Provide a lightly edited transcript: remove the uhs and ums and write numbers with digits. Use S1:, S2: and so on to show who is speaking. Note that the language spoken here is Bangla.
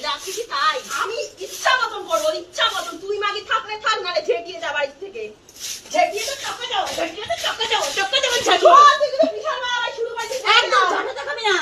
S1: রাখি কি তাই?
S2: আমি ইচ্ছা মতন করবো, ইচ্ছা মতন। তুই মাগি থাকলে থাক, নালে ঝেঁটিয়ে যা বাড়ি থেকে। ঝেঁটিয়ে তো চক্কা যাও, ঝেঁটিয়ে তো চক্কা যাও, চক্কা যাও। তুই কিন্তু বিশাল মারামারি শুরু করেছিস।
S1: একদম ঝাঁটা দেখাবি না।